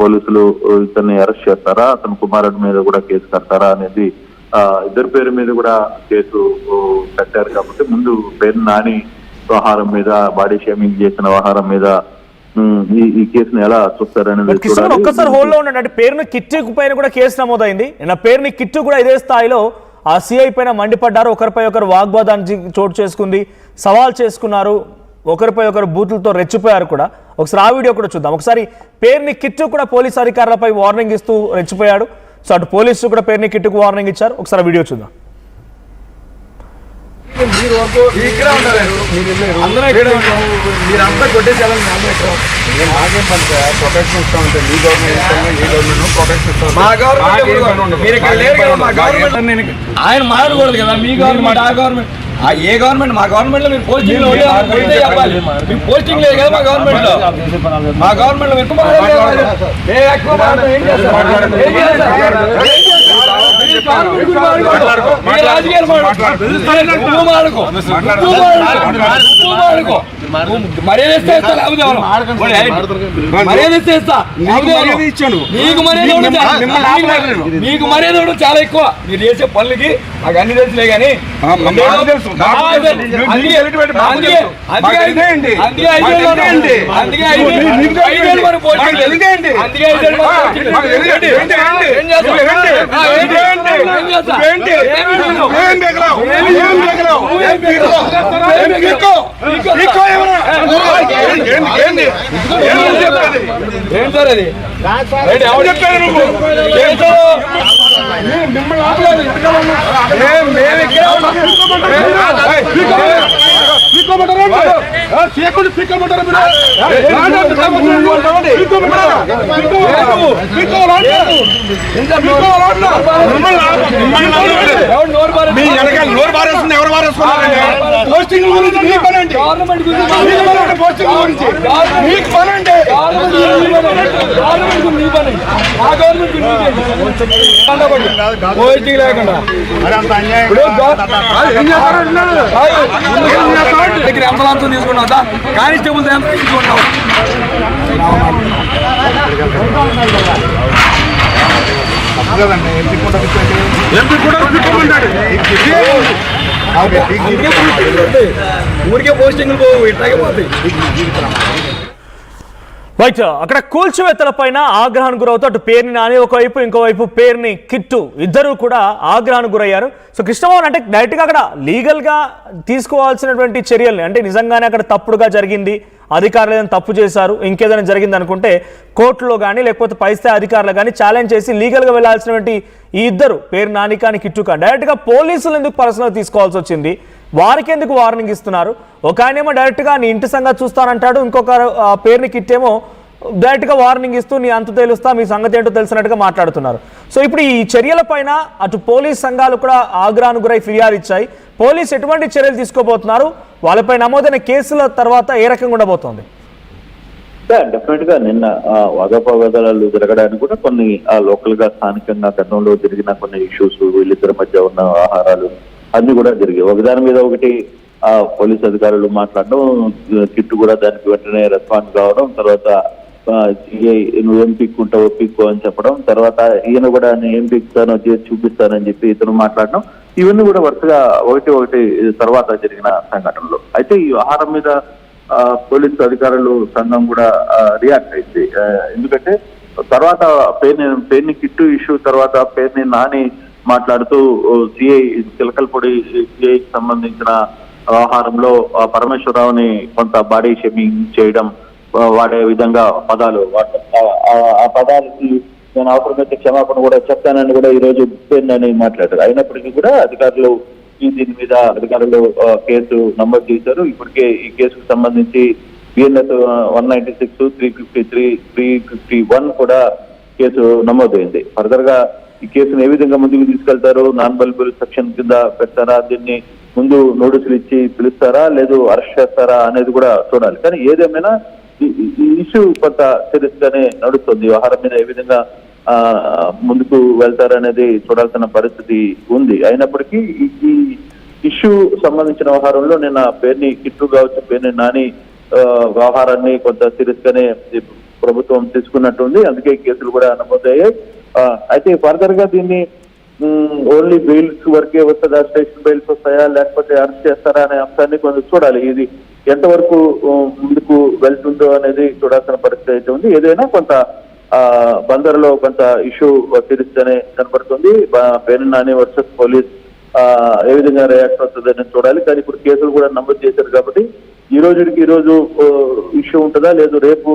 పోలీసులు ఇతన్ని అరెస్ట్ చేస్తారా, అతని కుమారుడి మీద కూడా కేసు కడతారా అనేది ఇద్దరి పేరు మీద కూడా కేసు కట్టారు. కాబట్టి ముందు పేరు నాని వ్యవహారం మీద, బాడీ షేమింగ్ చేసిన వ్యవహారం మీద ఈ కేసును ఎలా చూస్తారనేది ఒక్కసారి హోల్డ్ లో ఉండండి. పేరుని కిట్టు పైన కూడా కేసు నమోదైంది. నా పేరుని కిట్టు కూడా ఇదే స్థాయిలో ఆ సిఐ పైన మండిపడ్డారు. ఒకరిపై ఒకరు వాగ్వాదానికి చోటు చేసుకుంది, సవాల్ చేసుకున్నారు, ఒకరిపై ఒకరు బూతులతో రెచ్చిపోయారు కూడా. ఒకసారి ఆ వీడియో కూడా చూద్దాం. ఒకసారి పేరుని కిట్టు కూడా పోలీసు అధికారులపై వార్నింగ్ ఇస్తూ రెచ్చిపోయాడు. సో అటు పోలీసులు కూడా పేరుని కిట్టుకు వార్నింగ్ ఇచ్చారు. ఒకసారి వీడియో చూద్దాం. మీరంతా కొట్టేసేయాలని నాకేం పని ప్రొటెక్షన్ ఇస్తా ఉంటే మీ గవర్నమెంట్ ఆయన మారకూడదు కదా. మీ గవర్నమెంట్ ఆ గవర్నమెంట్ ఏ గవర్నమెంట్? మా గవర్నమెంట్ లో మీరు పోస్టింగ్ లో చెప్పాలి. మీకు పోస్టింగ్ లేదు కదా మా గవర్నమెంట్ లో. మా గవర్నమెంట్ లో ఎక్కువ మీకు మర్యాద చాలా ఎక్కువ. మీరు చేసే పనులకి మాకు అన్ని తెలుసులే కానీ ఏం సార్ అది? ఎవరు చెప్పారు నువ్వు? మిమ్మల్ని ఆపలేదు. నోరు బారేస్తుంది. ఎవరు బారేస్తున్నారు? పోస్టింగ్ గురించి మీ పని అండి. పోస్టింగ్ గురించి మీకు పని అండి. పోస్టింగ్ లేకుండా అంబులాన్స్ తీసుకున్నా కానిస్టేబుల్స్ ఎంత తీసుకుంటాం? ఊరికే పోస్టింగ్లు పోవు, ఇట్లాగే పోతాయి. రైట్, అక్కడ కూల్చివేతలపైన ఆగ్రహానికి గురవుతూ అటు పేరుని నాని ఒకవైపు, ఇంకోవైపు పేరుని కిట్టు ఇద్దరు కూడా ఆగ్రహానికి గురయ్యారు. సో కృష్ణమోహన్ అంటే డైరెక్ట్గా అక్కడ లీగల్గా తీసుకోవాల్సినటువంటి చర్యల్ని, అంటే నిజంగానే అక్కడ తప్పుడుగా జరిగింది, అధికారులు ఏదైనా తప్పు చేశారు, ఇంకేదైనా జరిగింది అనుకుంటే కోర్టులో కానీ లేకపోతే పై స్థాయి అధికారులు కానీ ఛాలెంజ్ చేసి లీగల్గా వెళ్లాల్సినటువంటి ఈ ఇద్దరు పేరు నాని కానీ కిట్టు కానీ డైరెక్ట్గా పోలీసులు ఎందుకు పర్సనల్ తీసుకోవాల్సి వచ్చింది? వారికి ఎందుకు వార్నింగ్ ఇస్తున్నారు? ఒక ఆయనేమో డైరెక్ట్గా నీ ఇంటి సంగతి చూస్తానంటాడు, ఇంకొక పేరుని కిట్టేమో డైరెక్ట్గా వార్నింగ్ ఇస్తూ నీ అంత తెలుస్తా, మీ సంగతి ఏంటో తెలిసినట్టుగా మాట్లాడుతున్నారు. సో ఇప్పుడు ఈ చర్యల పైన అటు పోలీస్ సంఘాలు కూడా ఆగ్రహానికి గురై ఫిర్యాదు ఇచ్చాయి. పోలీసు ఎటువంటి చర్యలు తీసుకోబోతున్నారు? వాళ్ళపై నమోదైన కేసుల తర్వాత ఏ రకంగా ఉండబోతోంది? డెఫినెట్ గా నిన్న వాదోపవాదాలు జరగడానికి కూడా కొన్ని లోకల్ గా స్థానికంగా గతంలో జరిగిన కొన్ని ఇష్యూస్, వీళ్ళిద్దరి మధ్య ఉన్న ఆహారాలు అన్ని కూడా జరిగాయి. ఒకదాని మీద ఒకటి పోలీస్ అధికారులు మాట్లాడడం, కిట్టు కూడా దానికి వెంటనే రెస్పాన్స్ కావడం, తర్వాత నువ్వేం పిక్కుంటావో పిక్కు అని చెప్పడం, తర్వాత ఈయన కూడా ఏం పిక్తానో చేసి చూపిస్తానని చెప్పి ఇతను మాట్లాడడం, ఇవన్నీ కూడా వరుసగా ఒకటి తర్వాత జరిగిన సంఘటనలు. అయితే ఈ ఆహారం మీద పోలీసు అధికారులు సంఘం కూడా రియాక్ట్ అయింది. ఎందుకంటే తర్వాత పేరుని కిట్టు ఇష్యూ తర్వాత పేరుని నాని మాట్లాడుతూ సిఐ చిలకలపూడి సిఐకి సంబంధించిన వ్యవహారంలో పరమేశ్వరరావుని కొంత బాడీ షేమింగ్ చేయడం, వాడే విధంగా పదాలు వాడటం, ఆ పదాలకి నేను అవసరమైతే క్షమాపణ కూడా చెప్తానని కూడా ఈ రోజు పేరుని మాట్లాడారు. అయినప్పటికీ కూడా అధికారులు దీని మీద కేసు నమోదు చేశారు. ఇప్పటికే ఈ కేసుకు సంబంధించి బిఎన్ఎస్ 196, 353, 351 కూడా కేసు నమోదైంది. ఫర్దర్ గా ఈ కేసును ఏ విధంగా ముందుకు తీసుకెళ్తారు? నాన్ బెయిలబుల్ సెక్షన్ కింద పెడతారా, దీన్ని ముందు నోటీసులు ఇచ్చి పిలుస్తారా, లేదు అరెస్ట్ చేస్తారా అనేది కూడా చూడాలి. కానీ ఏదేమైనా ఈ ఇష్యూ కొంత సీరియస్ గానే నడుస్తుంది. వ్యవహారం మీద ఏ విధంగా ముందుకు వెళ్తారనేది చూడాల్సిన పరిస్థితి ఉంది. అయినప్పటికీ ఈ ఇష్యూ సంబంధించిన వ్యవహారంలో నిన్న పేరుని కిట్టు కావచ్చు, పేరుని నాని వ్యవహారాన్ని కొంత సీరియస్ గానే ప్రభుత్వం తీసుకున్నట్టుంది. అందుకే కేసులు కూడా నమోదయ్యాయి. అయితే ఫర్దర్ గా దీన్ని ఓన్లీ బెయిల్స్ వరకే వస్తుందా, స్టేషన్ బెయిల్స్ వస్తాయా, లేకపోతే అరెస్ట్ చేస్తారా అనే అంశాన్ని కొంచెం చూడాలి. ఇది ఎంతవరకు ముందుకు వెళ్తుందో అనేది చూడాల్సిన పరిస్థితి అయితే ఉంది. ఏదైనా కొంత బందర్లో కొంత ఇష్యూ తీరుస్తూనే కనపడుతుంది. పేర్ని నాని వర్సెస్ పోలీస్ ఏ విధంగా రియాక్ట్ అవుతుందని చూడాలి. కానీ ఇప్పుడు కేసులు కూడా నమోదు చేశారు కాబట్టి ఈ రోజు ఇష్యూ ఉంటుందా, లేదు రేపు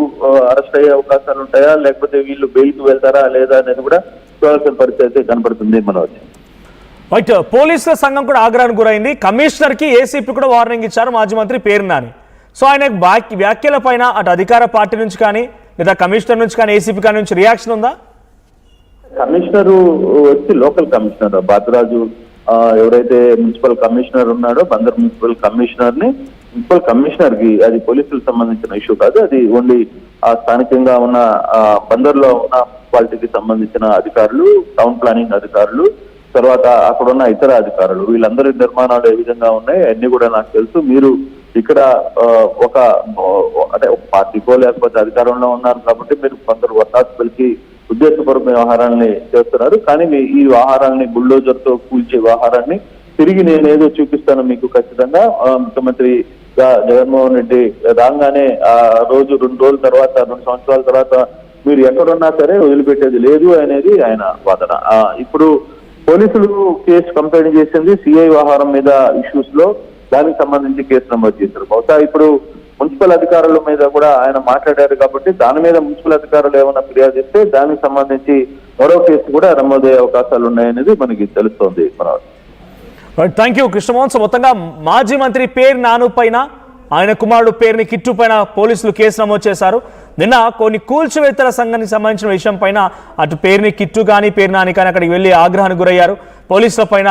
అరెస్ట్ అయ్యే అవకాశాలు ఉంటాయా, లేకపోతే వీళ్ళు బెయిల్కి వెళ్తారా లేదా అనేది కూడా చూడాల్సిన పరిస్థితి అయితే కనపడుతుంది. మనోజ్, రైట్. పోలీసుల సంఘం కూడా ఆగ్రహానికి గురైంది. కమిషనర్ కి ఏసీపీ కూడా వార్నింగ్ ఇచ్చారు మాజీ మంత్రి పేర్ని నాని. సో ఆయన వ్యాఖ్యల పైన అటు అధికార పార్టీ నుంచి కానీ లేదా కమిషనర్ నుంచి కానీ ఏసీపీ కానీ నుంచి రియాక్షన్ ఉందా? కమిషనర్ వచ్చి లోకల్ కమిషనర్ బాతురాజు ఎవరైతే మున్సిపల్ కమిషనర్ ఉన్నాడో బందర్ మున్సిపల్ కమిషనర్ కి అది పోలీసులకు సంబంధించిన ఇష్యూ కాదు. అది ఓన్లీ స్థానికంగా ఉన్న బందర్లో ఉన్న మున్సిపాలిటీకి సంబంధించిన అధికారులు, టౌన్ ప్లానింగ్ అధికారులు, తర్వాత అక్కడ ఉన్న ఇతర అధికారులు, వీళ్ళందరి నిర్మాణాలు ఏ విధంగా ఉన్నాయి అన్ని కూడా నాకు తెలుసు. మీరు ఇక్కడ ఒక పార్టీకో లేకపోతే అధికారంలో ఉన్నారు కాబట్టి మీరు కొందరు వత్తాసులకి ఉద్దేశపూర్వక వ్యవహారాన్ని చేస్తున్నారు. కానీ ఈ వ్యవహారాన్ని బుల్డోజర్ తో కూల్చే వ్యవహారాన్ని తిరిగి నేనేదో చూపిస్తాను మీకు ఖచ్చితంగా. ముఖ్యమంత్రిగా జగన్మోహన్ రెడ్డి రాగానే రోజు 2 రోజుల తర్వాత 2 సంవత్సరాల తర్వాత మీరు ఎక్కడున్నా సరే వదిలిపెట్టేది లేదు అనేది ఆయన వాదన. ఇప్పుడు పోలీసులు కేసు కంప్లైంట్ చేసింది సిఐ వ్యవహారం మీద ఇష్యూస్ లో, దానికి సంబంధించి కేసు నమోదు చేశారు. బహుశా ఇప్పుడు మున్సిపల్ అధికారుల మీద కూడా ఆయన మాట్లాడారు కాబట్టి దాని మీద మున్సిపల్ అధికారులు ఏమైనా ఫిర్యాదు చేస్తే దానికి సంబంధించి మరో కేసు కూడా నమోదయ్యే అవకాశాలు ఉన్నాయనేది మనకి తెలుస్తోంది. Thank you Krishnamohan. సో మొత్తంగా మాజీ మంత్రి పేర్ని నాని పైన ఆయన కుమారుడు పేర్ని కిట్టు పైన పోలీసులు కేసు నమోదు చేశారు. నిన్న కొన్ని కూల్చివేతల సంఘానికి సంబంధించిన విషయం పైన అటు పేర్ని కిట్టు కానీ పేర్ని నాని కానీ అక్కడికి వెళ్ళి ఆగ్రహానికి గురయ్యారు. పోలీసుల పైన